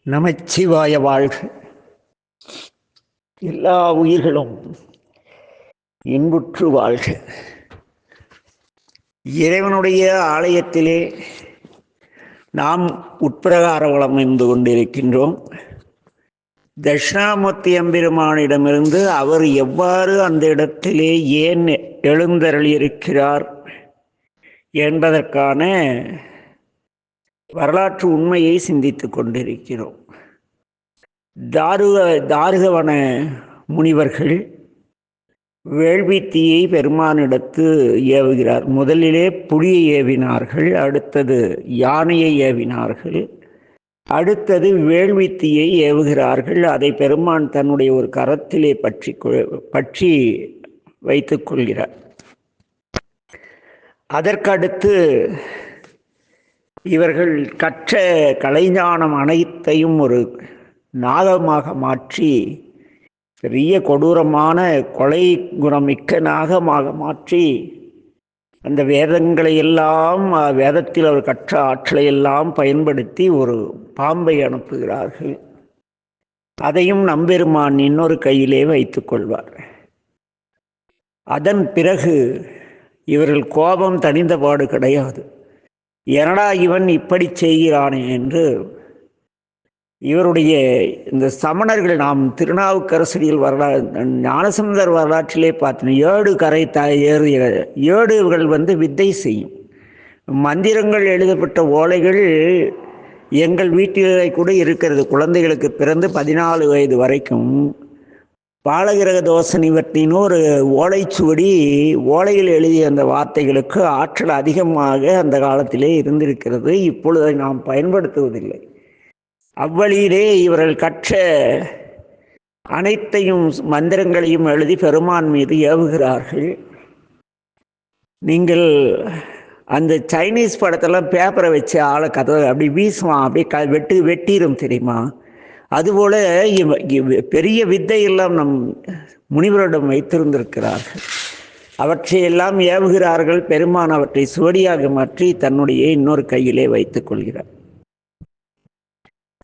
நமச்சிவாய வாழ்க. எல்லா உயிர்களும் இன்புற்று வாழ்க. இறைவனுடைய ஆலயத்திலே நாம் உட்பிரகார வளம் இருந்து கொண்டிருக்கின்றோம். தட்சிணாமூர்த்தி எம்பெருமானிடமிருந்து அவர் எவ்வாறு அந்த இடத்திலே ஏன் எழுந்தருளியிருக்கிறார் என்பதற்கான வரலாற்று உண்மையை சிந்தித்துக் கொண்டிருக்கிறோம். தாருகவன முனிவர்கள் வேள்வித்தீயை பெருமானிடத்து ஏவுகிறார். முதலிலே புலியை ஏவினார்கள், அடுத்தது யானையை ஏவினார்கள், அடுத்தது வேள்வித்தீயை ஏவுகிறார்கள். அதை பெருமான் தன்னுடைய ஒரு கரத்திலே பற்றி வைத்துக் கொள்கிறார். அதற்கடுத்து இவர்கள் கற்ற கலைஞானம் அனைத்தையும் ஒரு நாகமாக மாற்றி, பெரிய கொடூரமான கொலை குணமிக்க நாகமாக மாற்றி, அந்த வேதங்களை எல்லாம், வேதத்தில் அவர் கற்ற ஆற்றலை எல்லாம் பயன்படுத்தி ஒரு பாம்பை அனுப்புகிறார்கள். அதையும் நம்பெருமான் இன்னொரு கையிலே வைத்துக் கொள்வார். அதன் பிறகு இவர்கள் கோபம் தணிந்த பாடு கிடையாது. என்னடா இவன் இப்படி செய்கிறானே என்று இவருடைய இந்த சமணர்கள், நாம் திருநாவுக்கரசடியில் ஞானசம்பந்தர் வரலாற்றிலே பார்த்தோம். 7 கரை ஏறிய 7 வித்தை செய்யும் மந்திரங்கள் எழுதப்பட்ட ஓலைகள் எங்கள் வீட்டிலே கூட இருக்கிறது. குழந்தைகளுக்கு பிறந்து 14 வயது வரைக்கும் பாலகிரக தோஷ நிவர்த்தின்னு ஒரு ஓலைச்சுவடி, ஓலையில் எழுதிய அந்த வார்த்தைகளுக்கு ஆற்றல் அதிகமாக அந்த காலத்திலே இருந்திருக்கிறது. இப்பொழுது நாம் பயன்படுத்துவதில்லை. அவ்வழியிலே இவர்கள் கற்ற அனைத்தையும் மந்திரங்களையும் எழுதி பெருமான் மீது ஏவுகிறார்கள். நீங்கள் அந்த சைனீஸ் படத்தெல்லாம் பேப்பரை வச்சு ஆளை கதை அப்படி வீசுவான், அப்படியே வெட்டிடும் தெரியுமா? அதுபோல பெரிய வித்தையெல்லாம் நம் முனிவரிடம் வைத்திருந்திருக்கிறார்கள். அவற்றையெல்லாம் ஏவுகிறார்கள். பெருமான் அவற்றை சுவடியாக மாற்றி தன்னுடைய இன்னொரு கையிலே வைத்துக் கொள்கிறார்.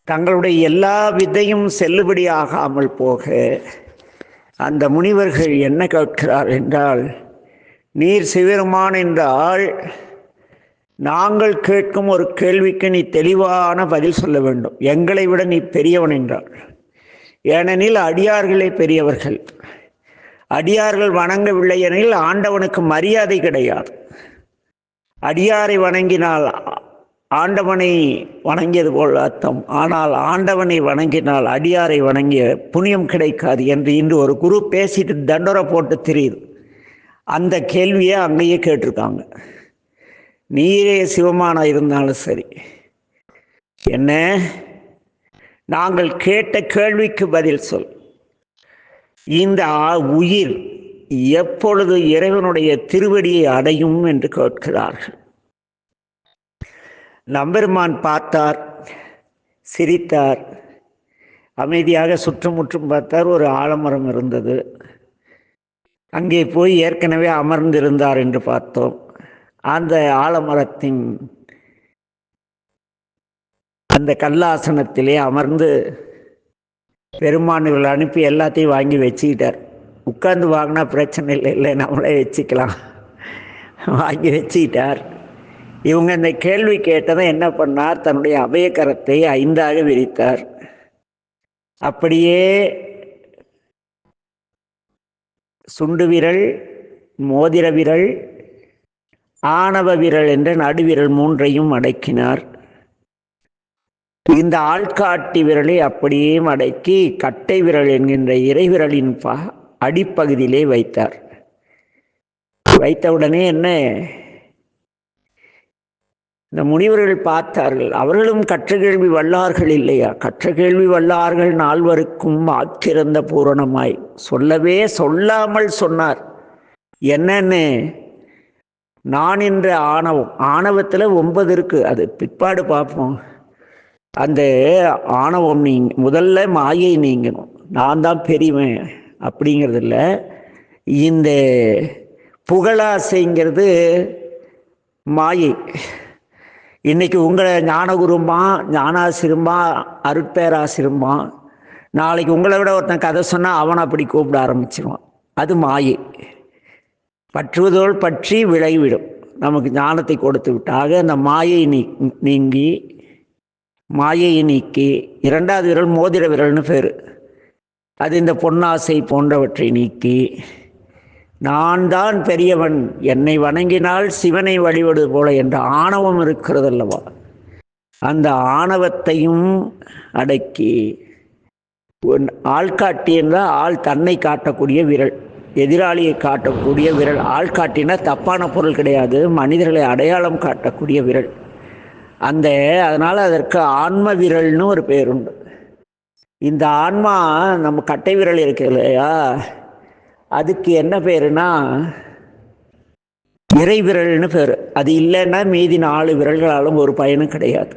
தங்களுடைய எல்லா வித்தையும் செல்லுபடியாகாமல் போக அந்த முனிவர்கள் என்ன கேட்கிறார் என்றால், நீர் சிவருமான் என்றால் நாங்கள் கேட்கும் ஒரு கேள்விக்கு நீ தெளிவான பதில் சொல்ல வேண்டும். எங்களை விட நீ பெரியவன் என்றார். ஏனெனில் அடியார்களே பெரியவர்கள். அடியார்கள் வணங்கவில்லை எனில் ஆண்டவனுக்கு மரியாதை கிடையாது. அடியாரை வணங்கினால் ஆண்டவனை வணங்கியது போல் அர்த்தம். ஆனால் ஆண்டவனை வணங்கினால் அடியாரை வணங்கிய புண்ணியம் கிடைக்காது என்று இன்று ஒரு குரு பேசிட்டு தண்டோரை போட்டு தெரியுது. அந்த கேள்வியை அங்கேயே கேட்டிருக்காங்க. நீரே சிவமான இருந்தாலும் சரி, என்ன நாங்கள் கேட்ட கேள்விக்கு பதில் சொல். இந்த உயிர் எப்பொழுது இறைவனுடைய திருவடியை அடையும் என்று கேட்கிறார்கள். நம்பெருமான் பார்த்தார், சிரித்தார், அமைதியாக சுற்றுமுற்றும் பார்த்தார். ஒரு ஆலமரம் இருந்தது. அங்கே போய் ஏற்கனவே அமர்ந்திருந்தார் என்று பார்த்தோம். அந்த ஆலமரத்தின் அந்த கல்லாசனத்திலே அமர்ந்து பெருமானிகள் அனுப்பி எல்லாத்தையும் வாங்கி வச்சுக்கிட்டார். உட்கார்ந்து வாங்கினா பிரச்சனை இல்லை, நம்மளே வச்சுக்கலாம். வாங்கி வச்சுக்கிட்டார். இவங்க இந்த கேள்வி கேட்டதை என்ன பண்ணார், தன்னுடைய அபயக்கரத்தை 5ஆக விரித்தார். அப்படியே சுண்டு விரல், மோதிர விரல், ஆணவ விரல் என்ற நடுவிரல் 3ஐயும் அடக்கினார். இந்த ஆள்காட்டி விரலை அப்படியே அடக்கி கட்டை விரல் என்கின்ற இறைவிரலின் அடிப்பகுதியிலே வைத்தார். வைத்தவுடனே என்ன, இந்த முனிவர்கள் பார்த்தார்கள். அவர்களும் கற்ற கேள்வி வல்லார்கள் இல்லையா? கற்ற கேள்வி வல்லார்கள் 4வருக்கும் ஆக்கிரந்த பூரணமாய் சொல்லவே சொல்லாமல் சொன்னார். என்னன்னு, நான் என்ற ஆணவம், ஆணவத்தில் 9 இருக்கு, அது பிற்பாடு பார்ப்போம். அந்த ஆணவம் முதல்ல மாயை நீங்கணும். நான் தான் பெரியவன் அப்படிங்கிறது இல்லை. இந்த புகழாசைங்கிறது மாயை. இன்னைக்கு உங்களை ஞானகுருமா, ஞானாசிரமா, அருட்பேராசிரமா, நாளைக்கு உங்களை விட ஒருத்தன் கதை சொன்னால் அவனை அப்படி கூப்பிட ஆரம்பிச்சிருவான். அது மாயை. பற்றுவதோல் பற்றி விளைவிடும். நமக்கு ஞானத்தை கொடுத்து விட்டாக அந்த மாயை நீங்கி, மாயையை நீக்கி, இரண்டாவது விரல் மோதிர விரல்னு பேர், அது இந்த பொன்னாசை போன்றவற்றை நீக்கி, நான் தான் பெரியவன், என்னை வணங்கினால் சிவனை வழிபடுவது போல என்ற ஆணவம் இருக்கிறது அல்லவா, அந்த ஆணவத்தையும் அடக்கி, ஆள்காட்டி என்றால் ஆள் தன்னை காட்டக்கூடிய விரல், எதிராளியை காட்டக்கூடிய விரல். ஆள்காட்டினா தப்பான பொருள் கிடையாது, மனிதர்களை அடையாளம் காட்டக்கூடிய விரல். அதனால் அதற்கு ஆன்ம விரல்னு ஒரு பேர் உண்டு. இந்த ஆன்மா நம்ம கட்டை விரல் இருக்கு இல்லையா, அதுக்கு என்ன பேருனா இறை விரல்னு பேர். அது இல்லைன்னா மீதி 4 விரல்களாலும் ஒரு பயனும் கிடையாது.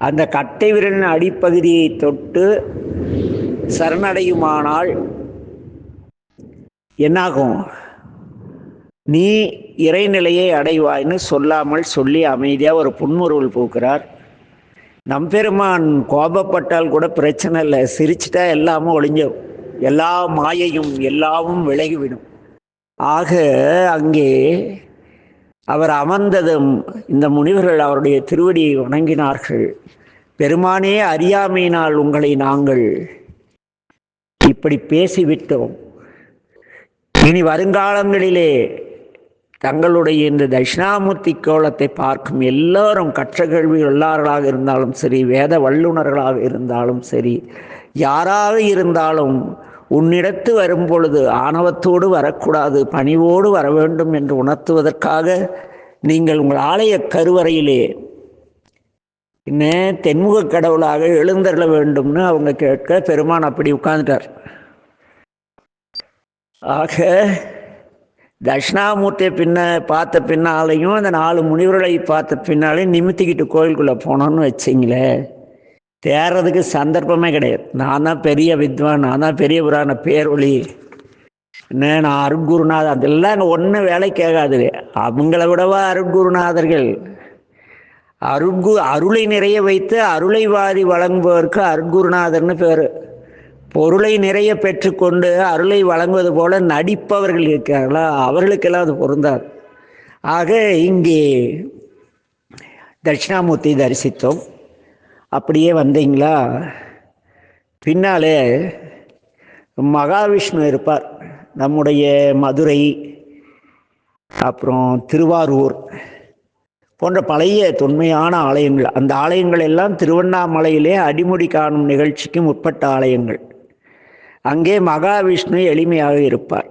அந்த கட்டை விரலின் அடிப்பகுதியை தொட்டு சரணடையுமானால் என்னாகும்? நீ இறைநிலையை அடைவாய்னு சொல்லாமல் சொல்லி அமைதியாக ஒரு புன்முறுவல் பூக்கிறார். நம்பெருமான் கோபப்பட்டால் கூட பிரச்சனை இல்லை, சிரிச்சிட்டா எல்லாமும் ஒளிஞ்சிடும், எல்லா மாயையும் எல்லாமும் விலகிவிடும். ஆக அங்கே அவர் அமர்ந்ததும் இந்த முனிவர்கள் அவருடைய திருவடியை வணங்கினார்கள். பெருமானே, அறியாமையினால் உங்களை நாங்கள் இப்படி பேசிவிட்டோம். இனி வருங்காலங்களிலே தங்களுடைய இந்த தட்சிணாமூர்த்தி கோலத்தை பார்க்கும் எல்லோரும் கற்ற கேள்வி உள்ளார்களாக இருந்தாலும் சரி, வேத வல்லுநர்களாக இருந்தாலும் சரி, யாராக இருந்தாலும் உன்னிடத்து வரும் பொழுது ஆணவத்தோடு வரக்கூடாது, பணிவோடு வர வேண்டும் என்று உணர்த்துவதற்காக நீங்கள் உங்கள் ஆலய கருவறையிலே என்ன தென்முக கடவுளாக எழுந்தருள வேண்டும்னு அவங்க கேட்க பெருமான் அப்படி உட்கார்ந்துட்டார். ஆக தட்சிணாமூர்த்தியை பார்த்த பின்னாலையும் அந்த 4 முனிவர்களை பார்த்த பின்னாலையும் நிமித்திக்கிட்டு கோயிலுக்குள்ளே போனோன்னு வச்சிங்களேன், தேர்றதுக்கு சந்தர்ப்பமே கிடையாது. நான் தான் பெரிய வித்வான், நான் தான் பெரிய புராண பேரொழி, என்ன நான் அருட்குருநாதர், அதெல்லாம் அங்கே ஒன்றும் வேலை கேட்காது. அவங்கள விடவா அருட்குருநாதர்கள்? அருளை நிறைய வைத்து அருளை வாரி வழங்குபவருக்கு அருட்குருநாதர்னு பேர். பொருளை நிறைய பெற்றுக்கொண்டு அருளை வழங்குவது போல நடிப்பவர்கள் இருக்கிறார்களா, அவர்களுக்கெல்லாம் அது பொருந்தாது. ஆக இங்கே தட்சிணாமூர்த்தி தரிசித்தோம். அப்படியே வந்தீங்களா, பின்னாலே மகாவிஷ்ணு இருப்பார். நம்முடைய மதுரை, அப்புறம் திருவாரூர் போன்ற பழைய தொன்மையான ஆலயங்கள், அந்த ஆலயங்கள் எல்லாம் திருவண்ணாமலையிலே அடிமுடி காணும் நிகழ்ச்சிக்கு முற்பட்ட ஆலயங்கள். அங்கே மகாவிஷ்ணு எளிமையாக இருப்பார்.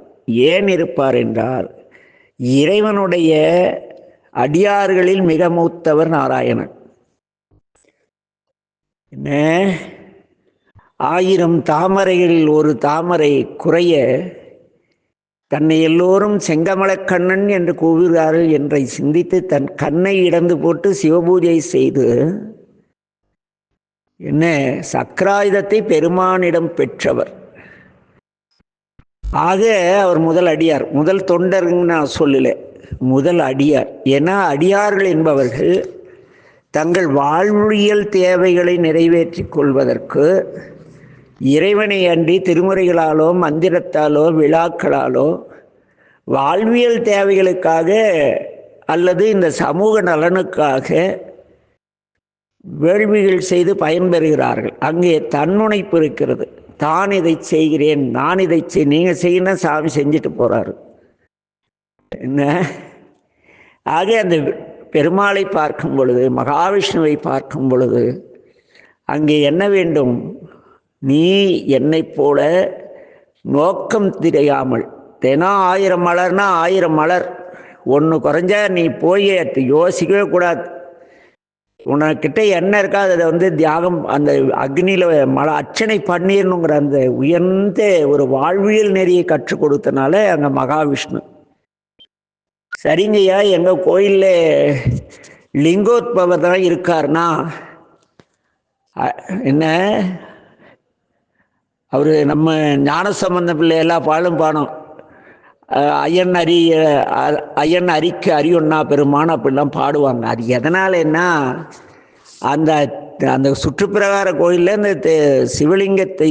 ஏன் இருப்பார் என்றால், இறைவனுடைய அடியார்களில் மிக மூத்தவர் நாராயணன். என்ன 1000 தாமரைகளில் ஒரு தாமரை குறைய தன்னை எல்லோரும் செங்கமலக்கண்ணன் என்று கூறுகிறார்கள் என்றை சிந்தித்து தன் கண்ணை இடந்து போட்டு சிவபூஜை செய்து என்ன சக்கராயுதத்தை பெருமானிடம் பெற்றவர். ஆக அவர் முதல் அடியார், முதல் தொண்டர்ன்னு நான் சொல்லலை, முதல் அடியார். ஏன்னா அடியார்கள் என்பவர்கள் தங்கள் வாழ்வியல் தேவைகளை நிறைவேற்றிக் கொள்வதற்கு இறைவனை அன்றி திருமுறைகளாலோ மந்திரத்தாலோ விழாக்களாலோ வாழ்வியல் தேவைகளுக்காக அல்லது இந்த சமூக நலனுக்காக வேள்விகள் செய்து பயன்பெறுகிறார்கள். அங்கே தன்முனைப்பு இருக்கிறது. தான் இதை செய்கிறேன், நான் இதை நீங்கள் செய்யணும், சாமி செஞ்சுட்டு போகிறாரு. என்ன ஆக அந்த பெருமாளை பார்க்கும் பொழுது, மகாவிஷ்ணுவை பார்க்கும் பொழுது அங்கே என்ன வேண்டும்? நீ என்னை போல நோக்கம் தெரியாமல், தினம் 1000 மலர்னா 1000 மலர், ஒன்று குறைஞ்சா நீ போய் யோசிக்கவே கூடாது. உனக்கிட்ட என்ன இருக்கா அதை தியாகம், அந்த அக்னியில் அர்ச்சனை பண்ணிடணுங்கிற அந்த உயர்ந்த ஒரு வாழ்வியல் நெறியை கற்றுக் கொடுத்தனால அங்கே மகாவிஷ்ணு. சரிங்கய்யா, எங்கள் கோயிலில் லிங்கோத்பவர் தான் இருக்காருனா என்ன, அவர் நம்ம ஞானசம்பந்த பிள்ளை எல்லா பாலும் பாடும், ஐயன் அரிக்கு அரியொன்னா பெருமான் அப்படிலாம் பாடுவாங்க. அது எதனாலன்னா அந்த அந்த சுற்றுப்பிரகார கோயிலில் இந்த சிவலிங்கத்தை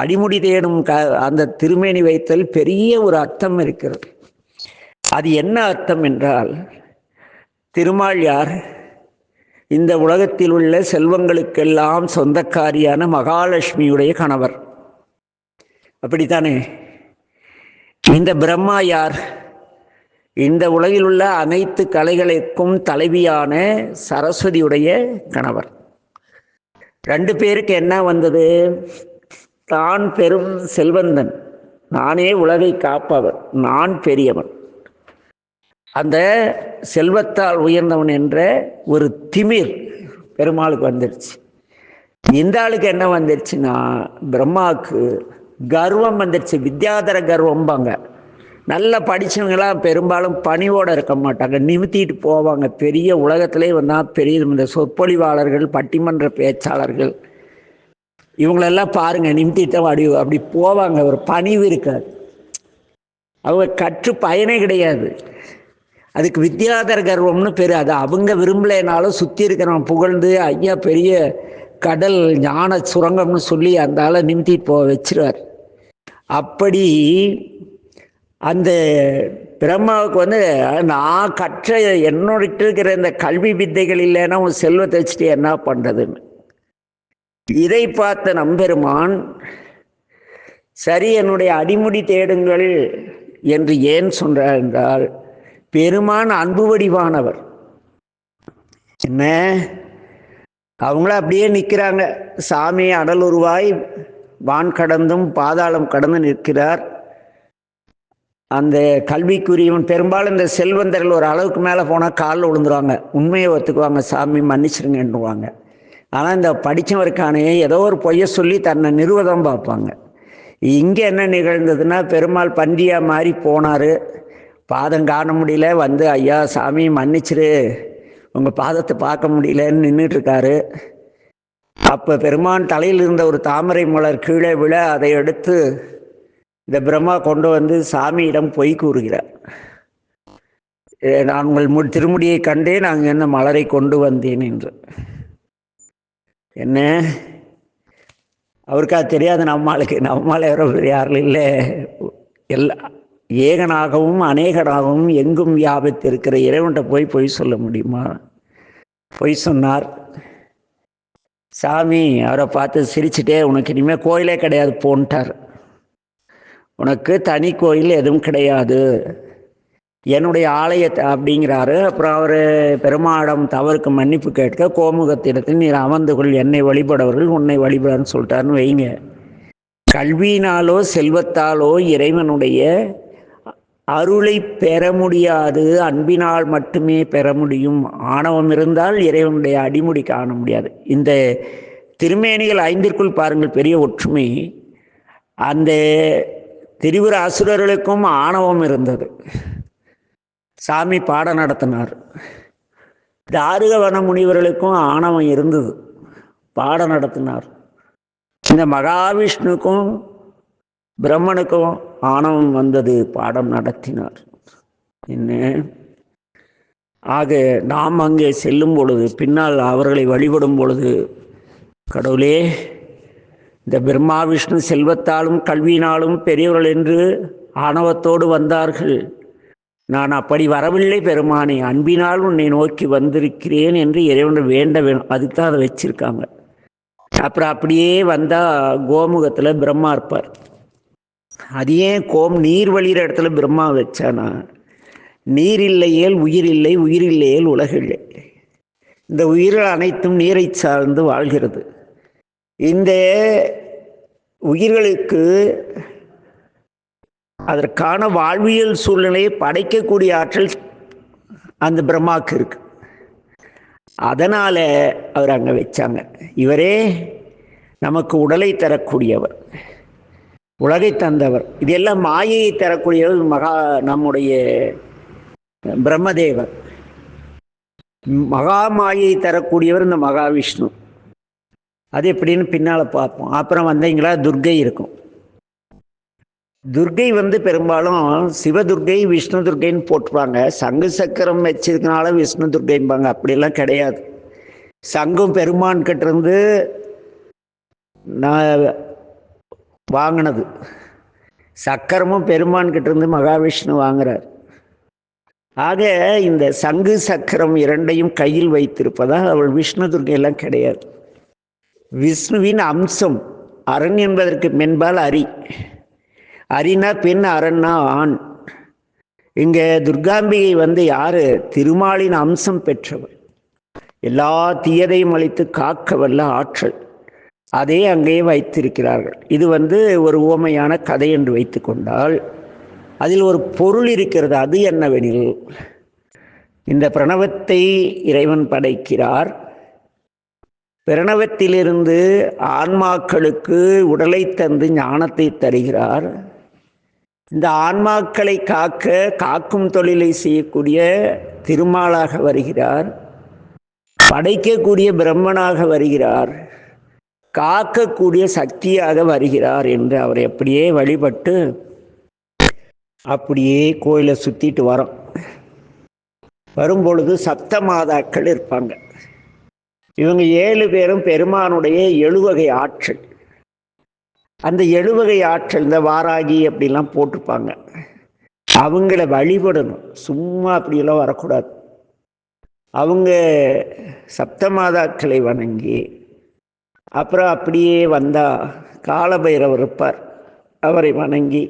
அடிமுடி தேடும் அந்த திருமேனி வைத்தல் பெரிய ஒரு அர்த்தம் இருக்கிறது. அது என்ன அர்த்தம் என்றால், திருமால் யார்? இந்த உலகத்தில் உள்ள செல்வங்களுக்கெல்லாம் சொந்தக்காரியான மகாலட்சுமியுடைய கணவர், அப்படித்தானே? இந்த பிரம்மா யார்? இந்த உலகில் உள்ள அனைத்து கலைகளுக்கும் தலைவியான சரஸ்வதியுடைய கணவர். ரெண்டு பேருக்கு என்ன வந்தது? தான் பெரும் செல்வந்தன், நானே உலகை காப்பவர், நான் பெரியவன், அந்த செல்வத்தால் உயர்ந்தவன் என்ற ஒரு திமிர் பெருமாளுக்கு வந்துடுச்சு. இந்த ஆளுக்கு என்ன வந்துடுச்சுன்னா, பிரம்மாவுக்கு கர்வம் வந்துடுச்சு. வித்யாதர கர்வம்பாங்க. நல்லா படித்தவங்களாம் பெரும்பாலும் பணிவோடு இருக்க மாட்டாங்க, நிமித்திட்டு போவாங்க. பெரிய உலகத்திலே வந்தால் பெரிய இந்த சொற்பொழிவாளர்கள், பட்டிமன்ற பேச்சாளர்கள், இவங்களெல்லாம் பாருங்கள், நிமித்திட்டு அப்படி போவாங்க. ஒரு பணிவு இருக்காது, அவங்க கற்று பயனே கிடையாது. அதுக்கு வித்யாதர கர்வம்னு பேர். அது அவங்க விரும்பலைனாலும் சுற்றி இருக்கிறவன் புகழ்ந்து ஐயா பெரிய கடல் ஞான சுரங்கம்னு சொல்லி அந்த ஆளை நிமித்திட்டு போக வச்சிருவார். அப்படி அந்த பிரம்மாவுக்கு வந்து, நான் கற்ற என்னோட இருக்கிற இந்த கல்வி வித்தைகள் இல்லைன்னா உன் செல்வத்தை வச்சுட்டு என்ன பண்ணுறதுன்னு. இதை பார்த்த நம்பெருமான், சரி என்னுடைய அடிமுடி தேடுங்கள் என்று ஏன் சொல்றார் என்றால், பெருமான் அன்பு வடிவானவர். என்ன, அவங்கள அப்படியே நிற்கிறாங்க. சாமி அடலுருவாய் வான் கடந்தும் பாதாளம் கடந்து நிற்கிறார். அந்த கல்விக்குரியவன், பெரும்பாலும் இந்த செல்வந்தர்கள் ஒரு அளவுக்கு மேலே போனால் காலில் விழுந்துருவாங்க, உண்மையை ஒத்துக்குவாங்க, சாமி மன்னிச்சிருங்கன்னுவாங்க. ஆனால் இந்த படித்தவருக்கானே ஏதோ ஒரு பொய்யை சொல்லி தன்னை நிறுவதம் பார்ப்பாங்க. இங்கே என்ன நிகழ்ந்ததுன்னா, பெருமாள் பன்றியாக மாறி போனார், பாதம் காண முடியல, வந்து ஐயா சாமி மன்னிச்சிரு, உங்கள் பாதத்தை பார்க்க முடியலன்னு நின்றுட்டுருக்காரு. அப்போ பெருமான் தலையில் இருந்த ஒரு தாமரை மலர் கீழே விழ அதை எடுத்து இந்த பிரம்மா கொண்டு வந்து சாமியிடம் பொய் கூறுகிறார். நான் உங்கள் திருமுடியை கண்டே நாங்கள் என்ன மலரை கொண்டு வந்தேன் என்று. என்ன, அவருக்கா தெரியாது நம்மளுக்கு? நம்மளால் யாரும் இல்லை, எல்லா ஏகனாகவும் அநேகனாகவும் எங்கும் வியாபித்து இருக்கிற இறைவன்கிட்ட போய் பொய் சொல்ல முடியுமா? பொய் சொன்னார். சாமி அவரை பார்த்து சிரிச்சுட்டே, உனக்கு இனிமேல் கோயிலே கிடையாது போன்ட்டார். உனக்கு தனி கோயில் எதுவும் கிடையாது, என்னுடைய ஆலயத்தை அப்படிங்கிறாரு. அப்புறம் அவர் பெருமாடம் தவறுக்கு மன்னிப்பு கேட்க, கோமுகத்திடத்தில் நீர் அமர்ந்து கொள், என்னை வழிபடவர்கள் உன்னை வழிபடன்னு சொல்லிட்டாருன்னு வைங்க. கல்வியினாலோ செல்வத்தாலோ இறைவனுடைய அருளை பெற முடியாது, அன்பினால் மட்டுமே பெற முடியும். ஆணவம் இருந்தால் இறைவனுடைய அடிமுடி காண முடியாது. இந்த திருமேனிகள் ஐந்திற்குள் பாருங்கள் பெரிய ஒற்றுமை. அந்த திரிபுர அசுரர்களுக்கும் ஆணவம் இருந்தது, சாமி பாடம் நடத்தினார். தாருகவன முனிவர்களுக்கும் ஆணவம் இருந்தது, பாடம் நடத்தினார். இந்த மகாவிஷ்ணுக்கும் பிரம்மனுக்கும் ஆணவம் வந்தது, பாடம் நடத்தினார். என்ன, ஆக நாம் அங்கே செல்லும் பொழுது, பின்னால் அவர்களை வழிபடும் பொழுது, கடவுளே இந்த பிரம்மா விஷ்ணு செல்வத்தாலும் கல்வியினாலும் பெரியவர்கள் என்று ஆணவத்தோடு வந்தார்கள், நான் அப்படி வரவில்லை பெருமானே, அன்பினால் உன்னை நோக்கி வந்திருக்கிறேன் என்று இறைவனை வேண்ட வேணும். அதுக்கு தான் அதை வச்சிருக்காங்க. அப்புறம் அப்படியே வந்தால் கோமுகத்தில் பிரம்மா இருப்பார். அது ஏன் நீர் வழிகிற இடத்துல பிரம்மா வச்சானா, நீர் இல்லையேல் உயிர் இல்லை, உயிர் இல்லையேல் உலகில்லை. இந்த உயிர்கள் அனைத்தும் நீரை சார்ந்து வாழ்கிறது. இந்த உயிர்களுக்கு அதற்கான வாழ்வியல் சூழ்நிலையை படைக்கக்கூடிய ஆற்றல் அந்த பிரம்மாவுக்கு இருக்கு. அதனால் அவர் அங்கே வச்சாங்க. இவரே நமக்கு உடலை தரக்கூடியவர், உலகை தந்தவர். இதெல்லாம் மாயையை தரக்கூடியவர் நம்முடைய பிரம்மதேவர். மகா மாயை தரக்கூடியவர் இந்த மகாவிஷ்ணு. அது எப்படின்னு பின்னால் பார்ப்போம். அப்புறம் வந்தீங்களா துர்க்கை இருக்கும். துர்க்கை வந்து பெரும்பாலும் சிவதுர்க்கை விஷ்ணு துர்க்கைன்னு போட்டுருவாங்க. சங்கு சக்கரம் வச்சதுனால விஷ்ணு துர்க்கைம்பாங்க. அப்படிலாம் கிடையாது. சங்கும் பெருமான் கிட்ட இருந்து நான் வாங்கினது, சக்கரமும் பெருமான் கிட்ட இருந்து மகாவிஷ்ணு வாங்குறார். ஆக இந்த சங்கு சக்கரம் இரண்டையும் கையில் வைத்திருப்பதால் அவள் விஷ்ணு துர்க்கையெல்லாம் கிடையாது. விஷ்ணுவின் அம்சம். அரண் என்பதற்கு மென்பால் அரி. அரினா பெண், அரண்னா ஆண். இங்க துர்காம்பிகை வந்து யாரு? திருமாலின் அம்சம் பெற்றவர். எல்லா தீயதையும் அழித்து காக்க வல்ல ஆற்றல். அதே அங்கேயே வைத்திருக்கிறார்கள். இது வந்து ஒரு உவமையான கதை என்று வைத்து கொண்டால் அதில் ஒரு பொருள் இருக்கிறது. அது என்னவெனில், இந்த பிரணவத்தை இறைவன் படைக்கிறார். பிரணவத்திலிருந்து ஆன்மாக்களுக்கு உடலை தந்து ஞானத்தை தருகிறார். இந்த ஆன்மாக்களை காக்க காக்கும் தொழிலை செய்யக்கூடிய திருமாலாக வருகிறார். படைக்கக்கூடிய பிரம்மனாக வருகிறார். காக்கக்கூடிய சக்தியாக வருகிறார் என்று அவரை அப்படியே வழிபட்டு அப்படியே கோயிலை சுத்திட்டு வரோம். வரும்பொழுது சப்த மாதாக்கள் இருப்பாங்க. இவங்க 7 பேரும் பெருமானுடைய 7 வகை ஆற்றல். அந்த 7 வகை ஆற்றல், இந்த வாராகி அப்படிலாம் போட்டிருப்பாங்க. அவங்கள வழிபடணும். சும்மா அப்படியெல்லாம் வரக்கூடாது. அவங்க சப்தமாதாக்களை வணங்கி அப்புறம் அப்படியே வந்தா காலபைரவர் இருப்பார், அவரை வணங்கி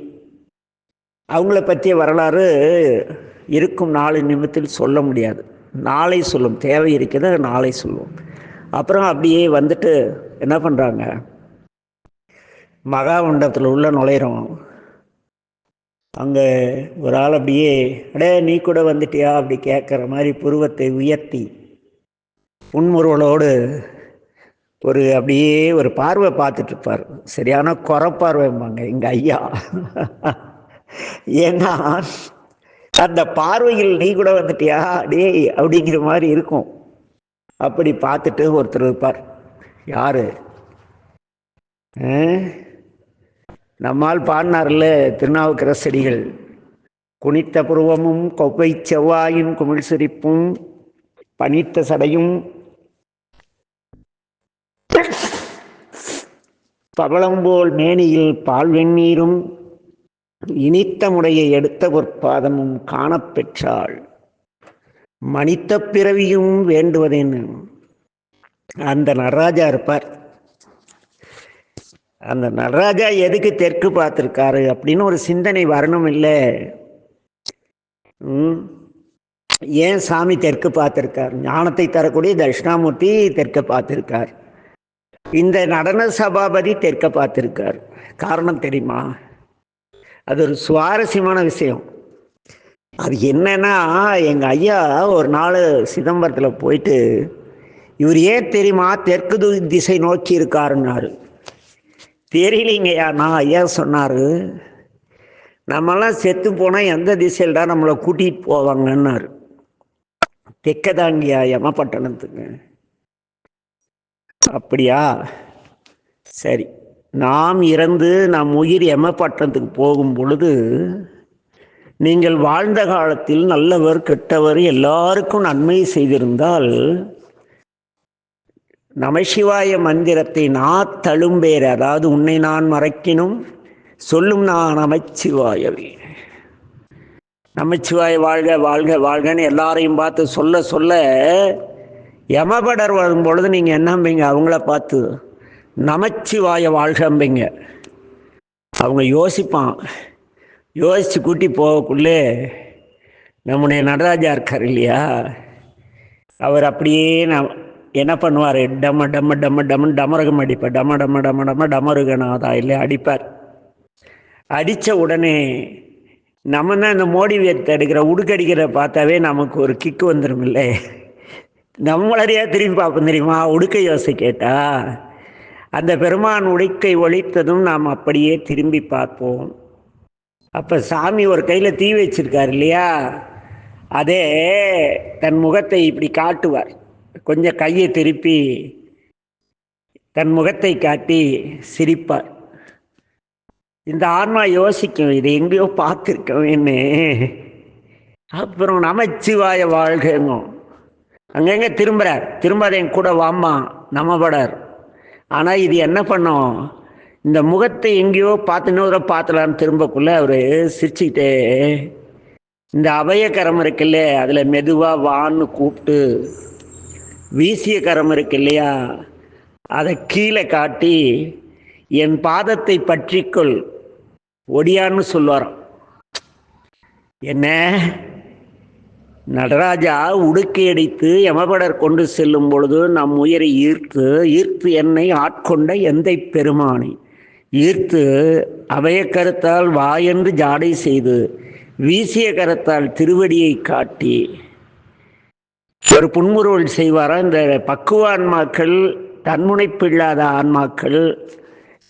அவங்கள பற்றிய வரலாறு இருக்கும் 4 நிமிடத்தில் சொல்ல முடியாது. நாளை சொல்லும், தேவை இருக்கிறது, நாளை சொல்லுவோம். அப்புறம் அப்படியே வந்துட்டு என்ன பண்ணுறாங்க, மகாமண்டபத்தில் உள்ள நுழையிறோம். அங்கே ஒரு ஆள் அப்படியே, அடே நீ கூட வந்துட்டியா அப்படி கேட்குற மாதிரி புருவத்தை உயர்த்தி புன்முறுவலோடு ஒரு அப்படியே ஒரு பார்வை பார்த்துட்டு இருப்பார். சரியான குறப்பார்வைம்பாங்க எங்கள் ஐயா. ஏன்னா அந்த பார்வையில் நீ கூட வந்துட்டியா டேய் அப்படிங்கிற மாதிரி இருக்கும். அப்படி பார்த்துட்டு ஒருத்தர் இருப்பார். யாரு? நம்மால் பாடினார்ல திருநாவுக்கரசடிகள், குனித்த புருவமும் கொவ்வை செவ்வாயின் குமிழ் சிரிப்பும் பனித்த சடையும் பவளம்போல் மேனியில் பால் வெந்நீரும் இனித்த முடைய எடுத்த பொற்பாதமும் காணப்பெற்றாள் மனித்த பிறவியும் வேண்டுவதேன்னு அந்த நடராஜா இருப்பார். அந்த நடராஜா எதுக்கு தெற்கு பார்த்துருக்காரு அப்படின்னு ஒரு சிந்தனை வரணும் இல்லை? ஏன் சாமி தெற்கு பார்த்துருக்கார்? ஞானத்தை தரக்கூடிய தட்சிணாமூர்த்தி தெற்க பார்த்துருக்கார். இந்த நடன சபாபதி தெற்க பார்த்துருக்கார். காரணம் தெரியுமா? அது ஒரு சுவாரஸ்யமான விஷயம். அது என்னன்னா, எங்கள் ஐயா ஒரு நாள் சிதம்பரத்தில் போயிட்டு, இவர் ஏன் தெரியுமா தெற்கு திசை நோக்கி இருக்காருன்னாரு. தெரியலிங்கய்யா. நான் ஐயா சொன்னார், நம்மெல்லாம் செத்து போனால் எந்த திசையில் தான் நம்மளை கூட்டிகிட்டு போவாங்கன்னாரு. தெற்கதாங்கியா யமபட்டணத்துக்கு. அப்படியா, சரி. நாம் இறந்து நம் உயிர் யமபட்டணத்துக்கு போகும் பொழுது, நீங்கள் வாழ்ந்த காலத்தில் நல்லவர் கெட்டவர் எல்லாருக்கும் நன்மை செய்திருந்தால் நமசிவாய மந்திரத்தை நான் தழும்பேற, அதாவது உன்னை நான் மறைக்கினும் சொல்லும் நான் நமச்சிவாயவே, நமச்சிவாய வாழ்க வாழ்க வாழ்கன்னு எல்லாரையும் பார்த்து சொல்ல சொல்ல யமபடர் வரும் பொழுது நீங்கள் என்னம்பீங்க? அவங்கள பார்த்து நமச்சிவாய வாழ்கம்பீங்க. அவங்க யோசிப்பான். யோசித்து கூட்டி போகக்குள்ளே நம்முடைய நடராஜா இருக்கார் இல்லையா, அவர் அப்படியே என்ன பண்ணுவார்? டம டம டம டமன் டமரகம் அடிப்பார். டம டம டம டம டமருகனாதா இல்லை அடிப்பார். அடித்த உடனே நம்ம தான் இந்த மோடி வேர்த்து அடிக்கிற உடுக்கடிக்கிற பார்த்தாவே நமக்கு ஒரு கிக்கு வந்துடும் இல்லை? நம்மளறியா திரும்பி பார்ப்போம் தெரியுமா? உடுக்கை யோசை கேட்டா அந்த பெருமான் உடுக்கை ஒழித்ததும் நாம் அப்படியே திரும்பி பார்ப்போம். அப்போ சாமி ஒரு கையில் தீ வச்சிருக்கார் இல்லையா, அதே தன் முகத்தை இப்படி காட்டுவார். கொஞ்சம் கையை திருப்பி தன் முகத்தை காட்டி சிரிப்பார். இந்த ஆன்மா யோசிக்கும், இதை எங்கேயோ பார்த்துருக்கவேன்னு. அப்புறம் நமச்சிவாய வாழ்கங்கும். அங்கங்க திரும்புறார், திரும்ப அதை என் கூட வாம்மா நமபடர். ஆனால் இது என்ன பண்ணோம், இந்த முகத்தை எங்கேயோ பார்த்து இன்னொரு பார்த்துலான்னு திரும்பக்குள்ள அவர் சிரிச்சுக்கிட்டே இந்த அபயக்கரம் இருக்கு இல்லையா, அதில் மெதுவாக வான்னு கூப்பிட்டு வீசிய கரம் இருக்கு இல்லையா, அதை கீழே காட்டி என் பாதத்தை பற்றிக்கொள் ஒடியான்னு சொல்லுவாராம். என்ன நடராஜா உடுக்கை அடித்து யமபடர் கொண்டு செல்லும் பொழுது நம் உயிரை ஈர்த்து என்னை ஆட்கொண்ட எந்தை பெருமானை ஈர்த்து அபய கருத்தால் வாயென்று ஜாடை செய்து வீசிய கரத்தால் திருவடியை காட்டி ஒரு புன்முறுவல் செய்வாரா. இந்த பக்குவ ஆன்மாக்கள், தன்முனைப்பில்லாத ஆன்மாக்கள்,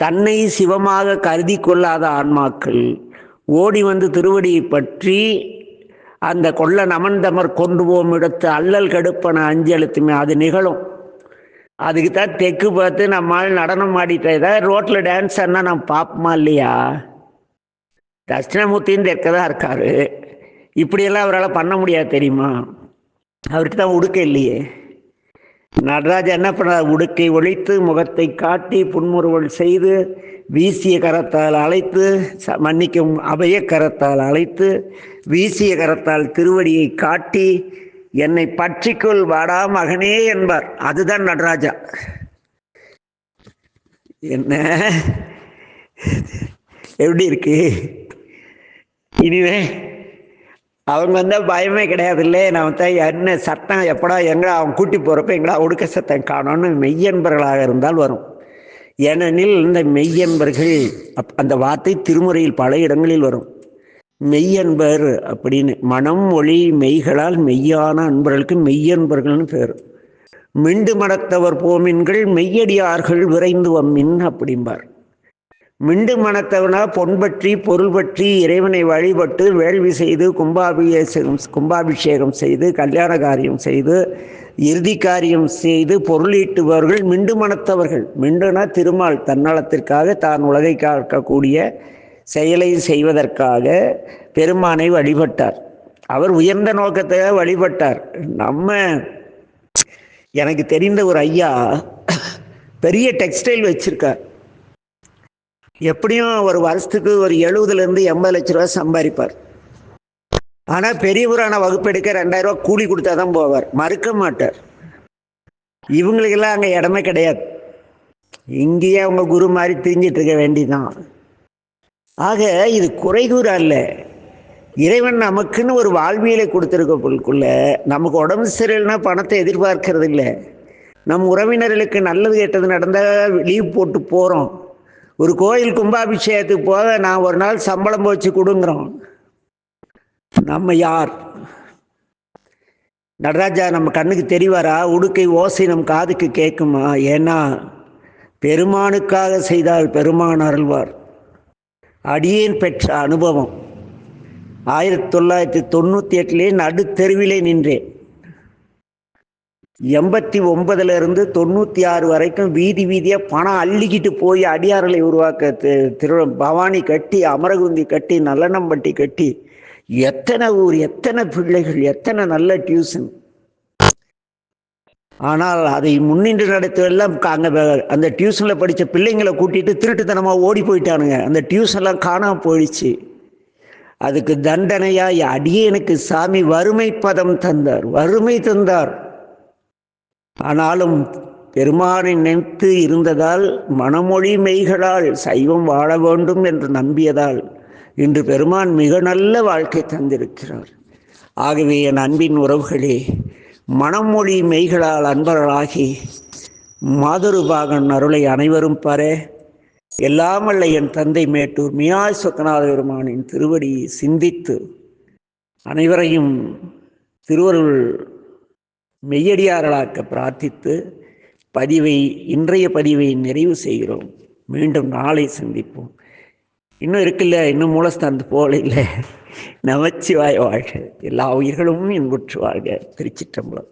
தன்னை சிவமாக கருதி கொள்ளாத ஆன்மாக்கள் ஓடி வந்து திருவடியை பற்றி அந்த கொள்ள நமந்தமர் கொண்டு போகும் இடத்து அல்லல் கடுப்பன அஞ்செழுத்துமே அது நிகழும். அதுக்கு தான் தெற்கு பார்த்து நம்மால் நடனம் ஆடிட்டு ஏதாவது ரோட்டில் டான்ஸ் ஆடினா நம்ம பார்ப்போமா இல்லையா? தட்சிணாமூர்த்தின்னு தெற்க தான் இருக்காரு. இப்படியெல்லாம் அவரால் பண்ண முடியாது தெரியுமா? அவருக்கு தான் உடுக்கை இல்லையே. நடராஜா என்ன பண்ணார், உடுக்கை ஒழித்து முகத்தை காட்டி புன்முறுவல் செய்து வீசிய கரத்தால் அழைத்து, மன்னிக்கும் அபய கரத்தால் அழைத்து வீசிய கரத்தால் திருவடியை காட்டி என்னை பற்றிக்கொள் வாடா மகனே என்பார். அதுதான் நடராஜா. என்ன எப்படி இருக்கு? இனிமே அவங்க வந்தால் பயமே கிடையாது. இல்லை நம்ம தான் என்ன சத்தம் எப்படா எங்கடா அவன் கூட்டி போகிறப்ப எங்கடா ஒடுக்க சத்தம் காணோன்னு மெய்யன்பர்களாக இருந்தால் வரும். ஏனெனில் இந்த மெய்யன்பர்கள் அந்த வார்த்தை திருமுறையில் பல இடங்களில் வரும். மெய்யன்பர் அப்படின்னு மனம் ஒளி மெய்களால் மெய்யான அன்பர்களுக்கு மெய்யன்பர்கள்னு பேர். மிண்டு மனத்தவர் போமின்கள் மெய்யடியார்கள் விரைந்து வம்மின் அப்படிம்பார். மிண்டு மனத்தவனா பொன் பற்றி பொருள் பற்றி இறைவனை வழிபட்டு வேள்வி செய்து கும்பாபிஷேகம் செய்து கல்யாண காரியம் செய்து இறுதி காரியம் செய்து பொருளீட்டுபவர்கள் மிண்டு மனத்தவர்கள். மிண்டுனா திருமால் தன்னலத்திற்காக தான் உலகை காக்கக்கூடிய செயலை செய்வதற்காக பெருமானை வழிபட்டார். அவர் உயர்ந்த நோக்கத்தை வழிபட்டார். எனக்கு தெரிந்த ஒரு ஐயா பெரிய டெக்ஸ்டைல் வச்சிருக்கார். எப்படியும் ஒரு வருஷத்துக்கு ஒரு 70 to 80 லட்ச ரூபா சம்பாதிப்பார். ஆனால் பெரியவரான வகுப்பெடுக்க 2000 ரூபா கூலி கொடுத்தா தான் போவார், மறுக்க மாட்டார். இவங்களுக்கெல்லாம் அங்கே இடமே கிடையாது. இங்கேயே அவங்க குரு மாதிரி திரிஞ்சிட்டு இருக்க வேண்டிதான். ஆக இது குறைகூற அல்ல. இறைவன் நமக்குன்னு ஒரு வாழ்வியலை கொடுத்துருக்க பொருளுக்குள்ள நமக்கு உடம்பு சரியில்லைன்னா பணத்தை எதிர்பார்க்கறது இல்லை. நம் உறவினர்களுக்கு நல்லது கெட்டது நடந்தால் லீவ் போட்டு போகிறோம். ஒரு கோயில் கும்பாபிஷேகத்துக்கு போக நான் ஒரு நாள் சம்பளம் போச்சு கொடுங்குறோம். நம்ம யார்? நடராஜா நம்ம கண்ணுக்கு தெரிவாரா? உடுக்கை ஓசை நம் காதுக்கு கேட்குமா? ஏன்னா பெருமானுக்காக செய்தால் பெருமான் அருள்வார். அடியேன் பெற்ற அனுபவம் 1998 நடுத்தெருவிலே நின்றேன். 89 to 96 வரைக்கும் வீதி வீதியாக பணம் அள்ளிக்கிட்டு போய் அடியார்களை உருவாக்க பவானி கட்டி, அமரகுந்தி கட்டி, நல்லனம்பட்டி கட்டி, எத்தனை ஊர், எத்தனை பிள்ளைகள், எத்தனை நல்ல டியூஷன். ஆனால் அதை முன்னின்று நடத்துவெல்லாம் அங்கே அந்த டியூஷனில் படித்த பிள்ளைங்களை கூட்டிகிட்டு திருட்டுத்தனமாக ஓடி போயிட்டானுங்க. அந்த டியூஷன்லாம் காணாமல் போயிடுச்சு. அதுக்கு தண்டனையாக அடியேனுக்கு சாமி வறுமை பதம் தந்தார், வறுமை தந்தார். ஆனாலும் பெருமானை நினைத்து இருந்ததால், மனமொழி மெய்களால் சைவம் வாழ வேண்டும் என்று நம்பியதால் இன்று பெருமான் மிக நல்ல வாழ்க்கை தந்திருக்கிறார். ஆகவே என் அன்பின் உறவுகளே, மனமொழி மெய்களால் அன்பர்களாகி மாதுருபாகன் அருளை அனைவரும் பெற எல்லாமல்ல என் தந்தை மேட்டூர் மீனாய் சொக்கநாத பெருமானின் திருவடியை சிந்தித்து அனைவரையும் திருவருள் மெய்யடியார்களாக்க பிரார்த்தித்து இன்றைய பதிவை நிறைவு செய்கிறோம். மீண்டும் நாளை சந்திப்போம். இன்னும் இருக்குல்ல, இன்னும் மூலஸ்தானத்து போல இல்லை. நமச்சிவாய வாழ்க. எல்லா உயிர்களும் இன்புற்று வாழ்க. திருச்சிற்றம்பலம்.